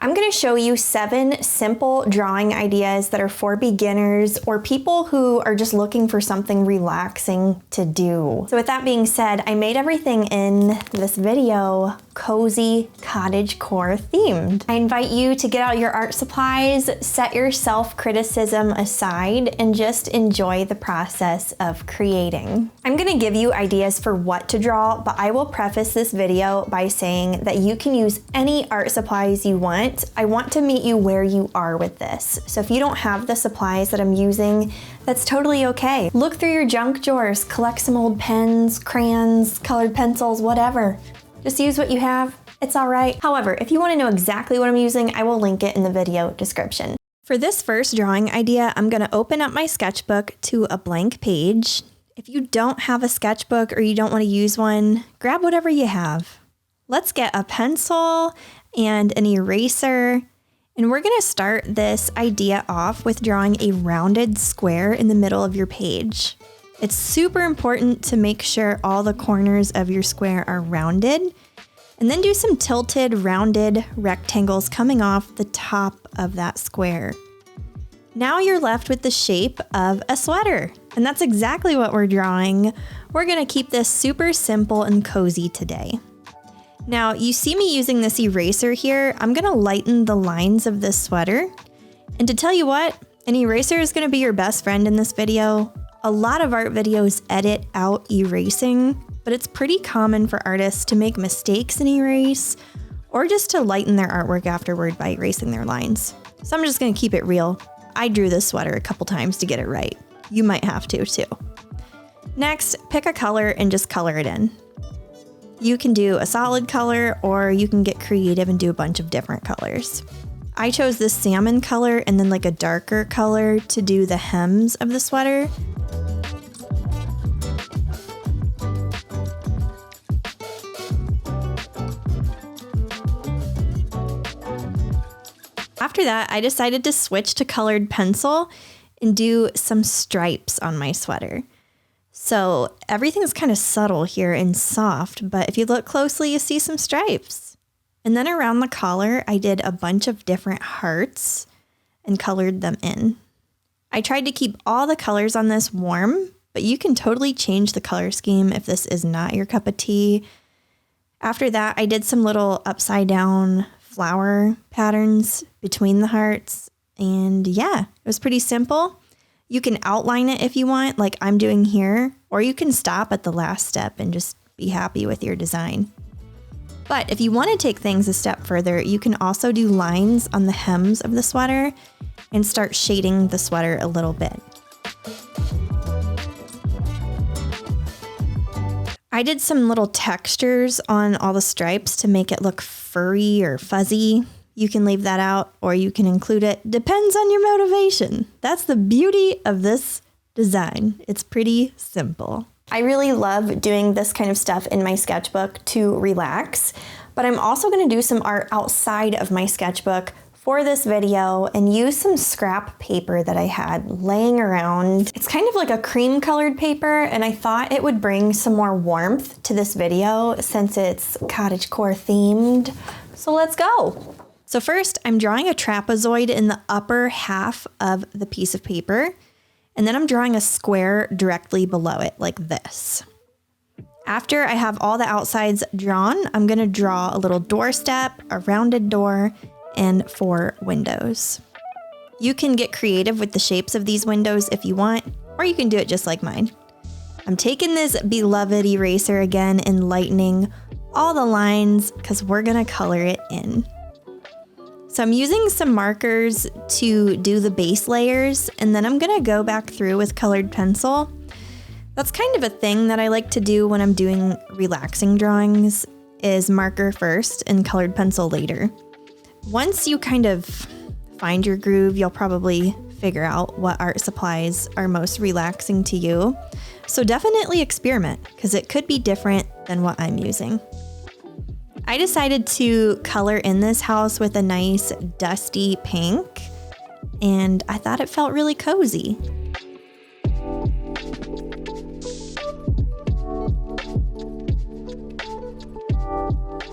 I'm going to show you 7 simple drawing ideas that are for beginners or people who are just looking for something relaxing to do. So with that being said, I made everything in this video cozy cottagecore themed. I invite you to get out your art supplies, set your self-criticism aside, and just enjoy the process of creating. I'm going to give you ideas for what to draw, but I will preface this video by saying that you can use any art supplies you want. I want to meet you where you are with this. So if you don't have the supplies that I'm using, that's totally okay. Look through your junk drawers, collect some old pens, crayons, colored pencils, whatever. Just use what you have, it's all right. However, if you want to know exactly what I'm using, I will link it in the video description. For this first drawing idea, I'm going to open up my sketchbook to a blank page. If you don't have a sketchbook or you don't want to use one, grab whatever you have. Let's get a pencil and an eraser, and we're going to start this idea off with drawing a rounded square in the middle of your page. It's super important to make sure all the corners of your square are rounded, and then do some tilted, rounded rectangles coming off the top of that square. Now you're left with the shape of a sweater, and that's exactly what we're drawing. We're going to keep this super simple and cozy today. Now, you see me using this eraser here. I'm going to lighten the lines of this sweater. And to tell you what, an eraser is going to be your best friend in this video. A lot of art videos edit out erasing, but it's pretty common for artists to make mistakes in erase or just to lighten their artwork afterward by erasing their lines. So I'm just going to keep it real. I drew this sweater a couple times to get it right. You might have to too. Next, pick a color and just color it in. You can do a solid color or you can get creative and do a bunch of different colors. I chose this salmon color and then like a darker color to do the hems of the sweater. After that, I decided to switch to colored pencil and do some stripes on my sweater. So everything's kind of subtle here and soft, but if you look closely, you see some stripes. And then around the collar, I did a bunch of different hearts and colored them in. I tried to keep all the colors on this warm, but you can totally change the color scheme if this is not your cup of tea. After that, I did some little upside down flower patterns between the hearts. And yeah, it was pretty simple. You can outline it if you want, like I'm doing here, or you can stop at the last step and just be happy with your design. But if you want to take things a step further, you can also do lines on the hems of the sweater and start shading the sweater a little bit. I did some little textures on all the stripes to make it look furry or fuzzy. You can leave that out or you can include it. Depends on your motivation. That's the beauty of this design. It's pretty simple. I really love doing this kind of stuff in my sketchbook to relax, but I'm also going to do some art outside of my sketchbook for this video and use some scrap paper that I had laying around. It's kind of like a cream colored paper, and I thought it would bring some more warmth to this video since it's cottagecore themed. So let's go. So first, I'm drawing a trapezoid in the upper half of the piece of paper, and then I'm drawing a square directly below it, like this. After I have all the outsides drawn, I'm gonna draw a little doorstep, a rounded door, and 4 windows. You can get creative with the shapes of these windows if you want, or you can do it just like mine. I'm taking this beloved eraser again and lightening all the lines because we're gonna color it in. So I'm using some markers to do the base layers, and then I'm gonna go back through with colored pencil. That's kind of a thing that I like to do when I'm doing relaxing drawings, is marker first and colored pencil later. Once you kind of find your groove, you'll probably figure out what art supplies are most relaxing to you. So definitely experiment, because it could be different than what I'm using. I decided to color in this house with a nice dusty pink, and I thought it felt really cozy.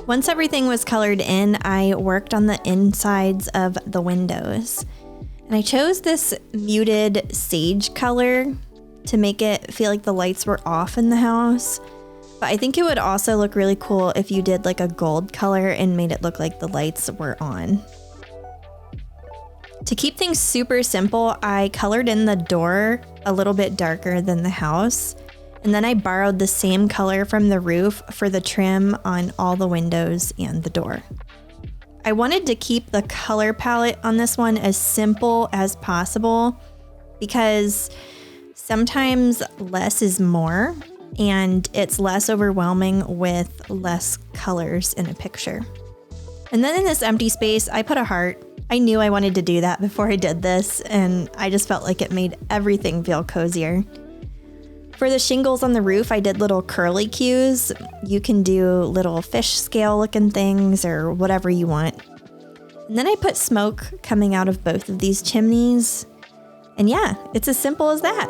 Once everything was colored in, I worked on the insides of the windows. And I chose this muted sage color to make it feel like the lights were off in the house. But I think it would also look really cool if you did like a gold color and made it look like the lights were on. To keep things super simple, I colored in the door a little bit darker than the house. And then I borrowed the same color from the roof for the trim on all the windows and the door. I wanted to keep the color palette on this one as simple as possible because sometimes less is more and it's less overwhelming with less colors in a picture. And then in this empty space, I put a heart. I knew I wanted to do that before I did this, and I just felt like it made everything feel cozier. For the shingles on the roof, I did little curlicues. You can do little fish scale looking things or whatever you want. And then I put smoke coming out of both of these chimneys. And yeah, it's as simple as that.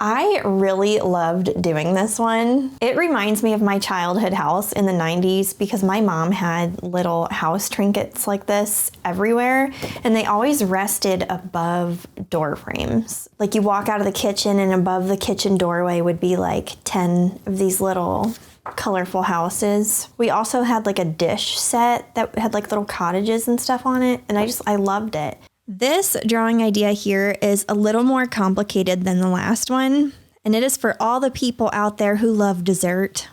I really loved doing this one. It reminds me of my childhood house in the 90s because my mom had little house trinkets like this everywhere, and they always rested above door frames. Like you walk out of the kitchen and above the kitchen doorway would be like 10 of these little colorful houses. We also had like a dish set that had like little cottages and stuff on it, and I loved it. This drawing idea here is a little more complicated than the last one, and it is for all the people out there who love dessert.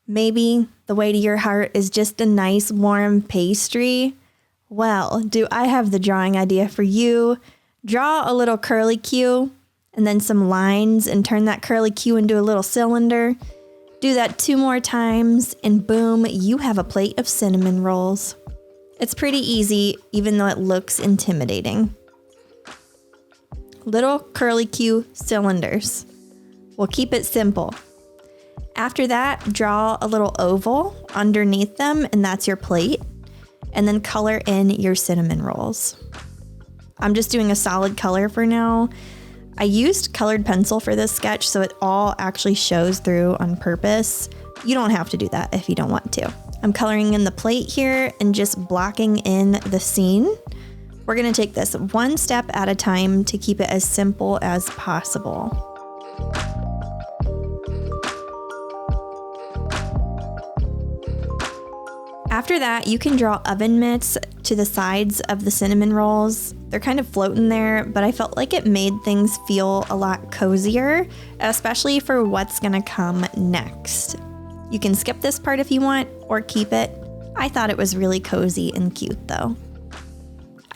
Maybe the way to your heart is just a nice warm pastry. Well, do I have the drawing idea for you. Draw a little curlicue and then some lines and turn that curlicue into a little cylinder. Do that 2 more times and boom, you have a plate of cinnamon rolls. It's pretty easy, even though it looks intimidating. Little curlicue cylinders. We'll keep it simple. After that, draw a little oval underneath them, and that's your plate. And then color in your cinnamon rolls. I'm just doing a solid color for now. I used colored pencil for this sketch, so it all actually shows through on purpose. You don't have to do that if you don't want to. I'm coloring in the plate here and just blocking in the scene. We're gonna take this 1 step at a time to keep it as simple as possible. After that, you can draw oven mitts to the sides of the cinnamon rolls. They're kind of floating there, but I felt like it made things feel a lot cozier, especially for what's gonna come next. You can skip this part if you want, or keep it. I thought it was really cozy and cute though.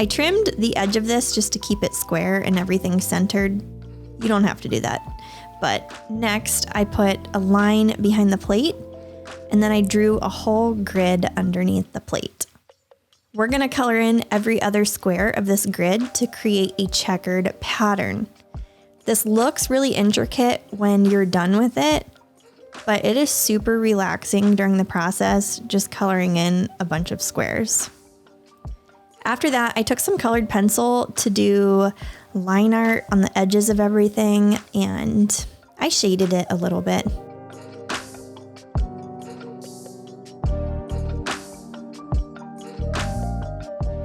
I trimmed the edge of this just to keep it square and everything centered. You don't have to do that. But next, I put a line behind the plate, and then I drew a whole grid underneath the plate. We're gonna color in every other square of this grid to create a checkered pattern. This looks really intricate when you're done with it, but it is super relaxing during the process, just coloring in a bunch of squares. After that, I took some colored pencil to do line art on the edges of everything, and I shaded it a little bit.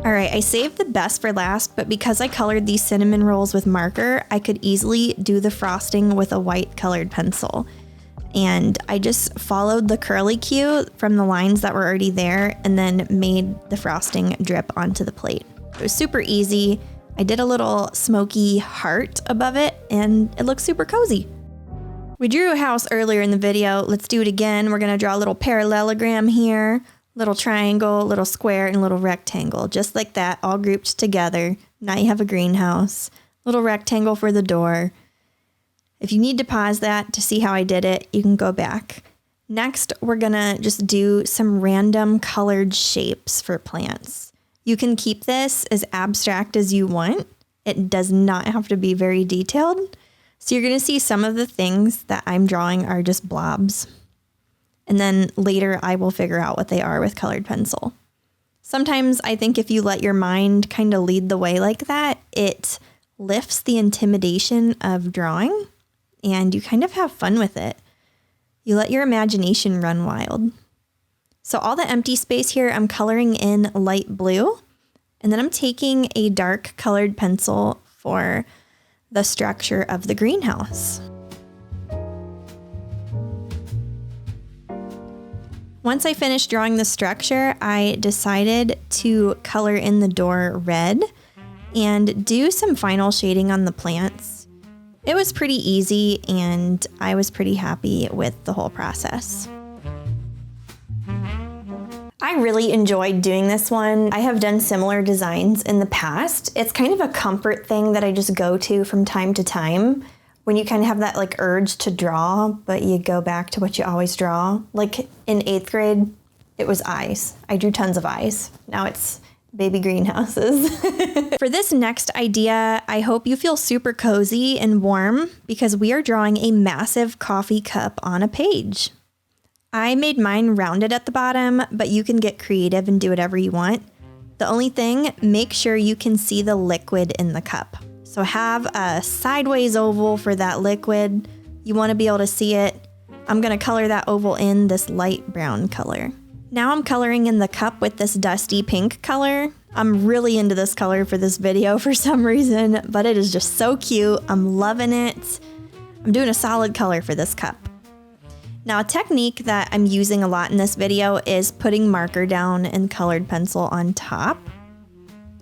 All right, I saved the best for last, but because I colored these cinnamon rolls with marker, I could easily do the frosting with a white colored pencil. And I just followed the curlicue from the lines that were already there and then made the frosting drip onto the plate. It was super easy. I did a little smoky heart above it and it looks super cozy. We drew a house earlier in the video. Let's do it again. We're gonna draw a little parallelogram here, little triangle, little square, and little rectangle, just like that, all grouped together. Now you have a greenhouse, little rectangle for the door. If you need to pause that to see how I did it, you can go back. Next, we're gonna just do some random colored shapes for plants. You can keep this as abstract as you want. It does not have to be very detailed. So you're gonna see some of the things that I'm drawing are just blobs. And then later I will figure out what they are with colored pencil. Sometimes I think if you let your mind kind of lead the way like that, it lifts the intimidation of drawing. and you kind of have fun with it. You let your imagination run wild. So all the empty space here, I'm coloring in light blue, and then I'm taking a dark colored pencil for the structure of the greenhouse. Once I finished drawing the structure, I decided to color in the door red and do some final shading on the plants. It was pretty easy, and I was pretty happy with the whole process. I really enjoyed doing this one. I have done similar designs in the past. It's kind of a comfort thing that I just go to from time to time when you kind of have that like urge to draw, but you go back to what you always draw. Like in 8th grade, it was eyes. I drew tons of eyes. Now it's baby greenhouses. For this next idea, I hope you feel super cozy and warm because we are drawing a massive coffee cup on a page. I made mine rounded at the bottom, but you can get creative and do whatever you want. The only thing, make sure you can see the liquid in the cup. So have a sideways oval for that liquid. You want to be able to see it. I'm going to color that oval in this light brown color. Now I'm coloring in the cup with this dusty pink color. I'm really into this color for this video for some reason, but it is just so cute. I'm loving it. I'm doing a solid color for this cup. Now, a technique that I'm using a lot in this video is putting marker down and colored pencil on top.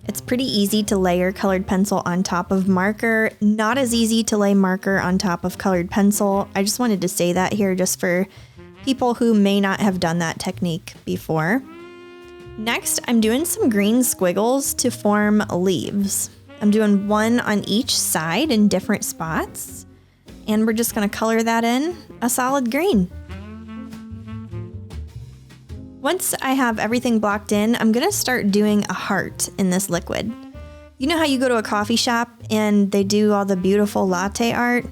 It's pretty easy to layer colored pencil on top of marker, not as easy to lay marker on top of colored pencil. I just wanted to say that here just for people who may not have done that technique before. Next, I'm doing some green squiggles to form leaves. I'm doing one on each side in different spots, and we're just gonna color that in a solid green. Once I have everything blocked in, I'm gonna start doing a heart in this liquid. You know how you go to a coffee shop and they do all the beautiful latte art?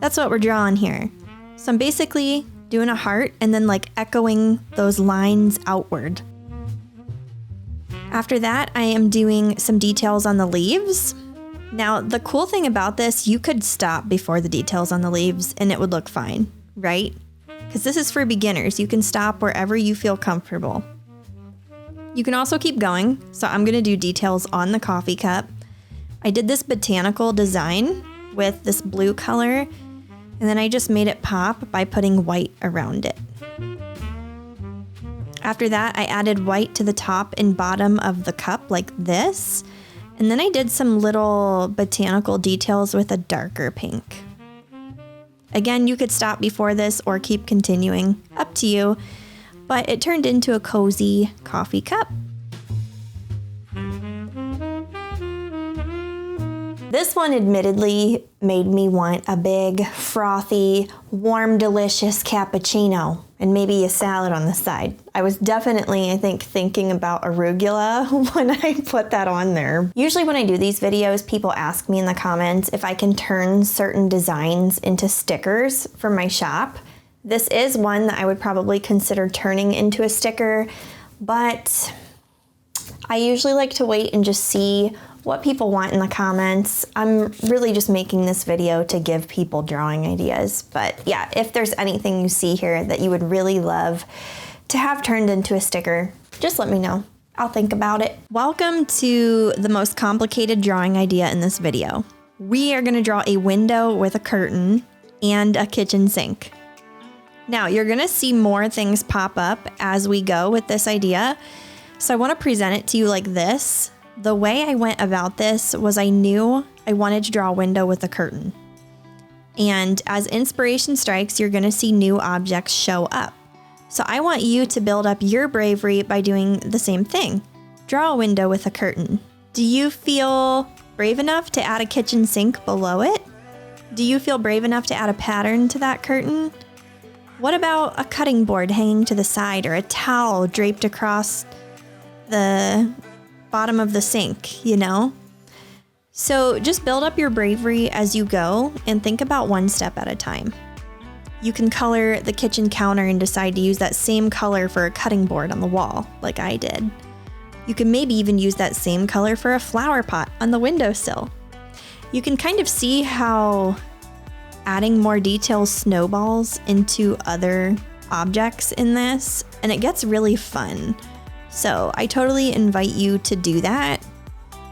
That's what we're drawing here. So I'm basically doing a heart and then like echoing those lines outward. After that, I am doing some details on the leaves. Now, the cool thing about this, you could stop before the details on the leaves and it would look fine, right? Because this is for beginners. You can stop wherever you feel comfortable. You can also keep going. So I'm gonna do details on the coffee cup. I did this botanical design with this blue color, and then I just made it pop by putting white around it. After that, I added white to the top and bottom of the cup like this. And then I did some little botanical details with a darker pink. Again, you could stop before this or keep continuing, up to you, but it turned into a cozy coffee cup. This one admittedly made me want a big, frothy, warm, delicious cappuccino and maybe a salad on the side. I was definitely, I think, thinking about arugula when I put that on there. Usually when I do these videos, people ask me in the comments if I can turn certain designs into stickers for my shop. This is one that I would probably consider turning into a sticker, but I usually like to wait and just see what people want in the comments. I'm really just making this video to give people drawing ideas. But yeah, if there's anything you see here that you would really love to have turned into a sticker, just let me know. I'll think about it. Welcome to the most complicated drawing idea in this video. We are gonna draw a window with a curtain and a kitchen sink. Now, you're gonna see more things pop up as we go with this idea. So I wanna present it to you like this. The way I went about this was I knew I wanted to draw a window with a curtain. And as inspiration strikes, you're gonna see new objects show up. So I want you to build up your bravery by doing the same thing. Draw a window with a curtain. Do you feel brave enough to add a kitchen sink below it? Do you feel brave enough to add a pattern to that curtain? What about a cutting board hanging to the side or a towel draped across the bottom of the sink, you know? So just build up your bravery as you go and think about one step at a time. You can color the kitchen counter and decide to use that same color for a cutting board on the wall, like I did. You can maybe even use that same color for a flower pot on the windowsill. You can kind of see how adding more details, snowballs into other objects in this, and it gets really fun. So I totally invite you to do that.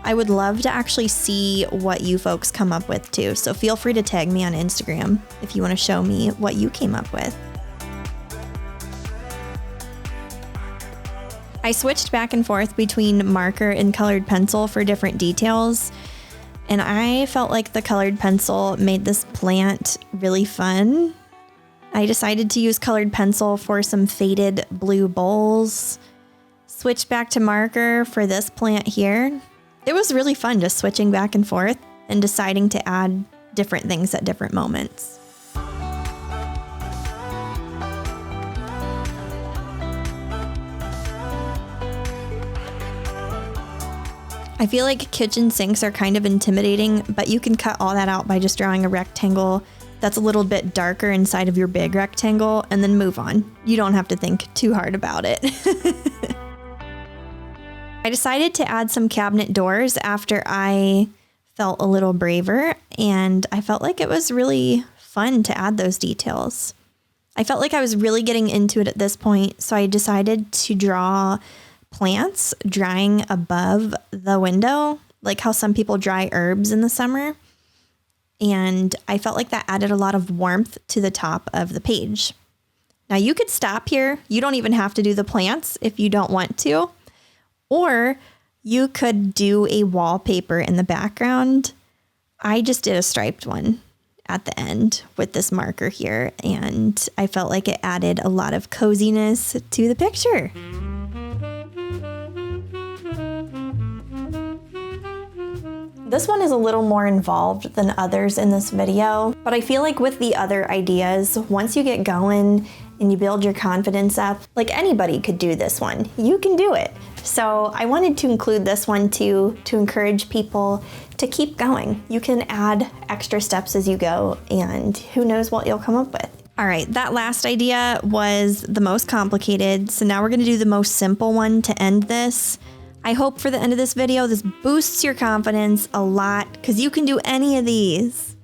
I would love to actually see what you folks come up with too. So feel free to tag me on Instagram if you want to show me what you came up with. I switched back and forth between marker and colored pencil for different details, and I felt like the colored pencil made this plant really fun. I decided to use colored pencil for some faded blue bowls. Switched back to marker for this plant here. It was really fun just switching back and forth and deciding to add different things at different moments. I feel like kitchen sinks are kind of intimidating, but you can cut all that out by just drawing a rectangle that's a little bit darker inside of your big rectangle and then move on. You don't have to think too hard about it. I decided to add some cabinet doors after I felt a little braver, and I felt like it was really fun to add those details. I felt like I was really getting into it at this point, so I decided to draw plants drying above the window, like how some people dry herbs in the summer. And I felt like that added a lot of warmth to the top of the page. Now you could stop here. You don't even have to do the plants if you don't want to. Or you could do a wallpaper in the background. I just did a striped one at the end with this marker here, and I felt like it added a lot of coziness to the picture. This one is a little more involved than others in this video, but I feel like with the other ideas, once you get going and you build your confidence up, like anybody could do this one. You can do it. So I wanted to include this one too, to encourage people to keep going. You can add extra steps as you go, and who knows what you'll come up with. All right, that last idea was the most complicated, so now we're gonna do the most simple one to end this. I hope for the end of this video, this boosts your confidence a lot, because you can do any of these.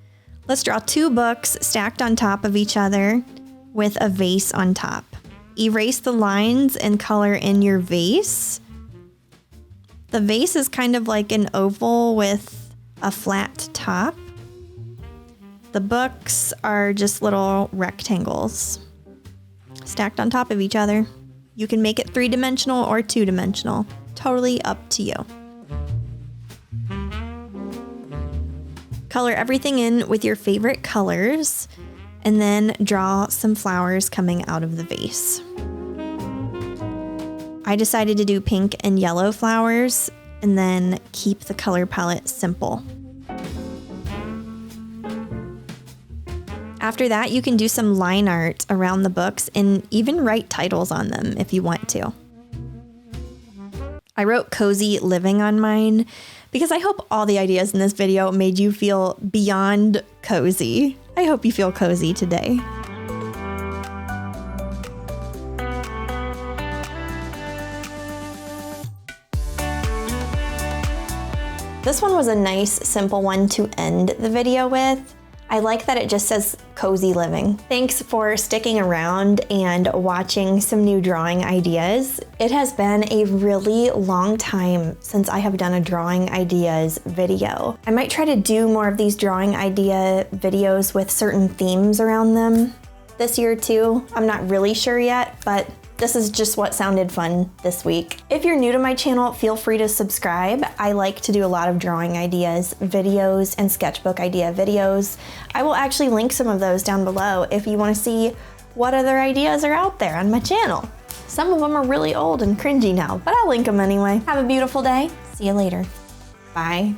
Let's draw 2 books stacked on top of each other with a vase on top. Erase the lines and color in your vase. The vase is kind of like an oval with a flat top. The books are just little rectangles stacked on top of each other. You can make it 3-dimensional or 2-dimensional. Totally up to you. Color everything in with your favorite colors, and then draw some flowers coming out of the vase. I decided to do pink and yellow flowers, and then keep the color palette simple. After that, you can do some line art around the books and even write titles on them if you want to. I wrote cozy living on mine because I hope all the ideas in this video made you feel beyond cozy. I hope you feel cozy today. This one was a nice, simple one to end the video with. I like that it just says cozy living. Thanks for sticking around and watching some new drawing ideas. It has been a really long time since I have done a drawing ideas video. I might try to do more of these drawing idea videos with certain themes around them this year too. I'm not really sure yet, but this is just what sounded fun this week. If you're new to my channel, feel free to subscribe. I like to do a lot of drawing ideas videos and sketchbook idea videos. I will actually link some of those down below if you want to see what other ideas are out there on my channel. Some of them are really old and cringy now, but I'll link them anyway. Have a beautiful day. See you later. Bye.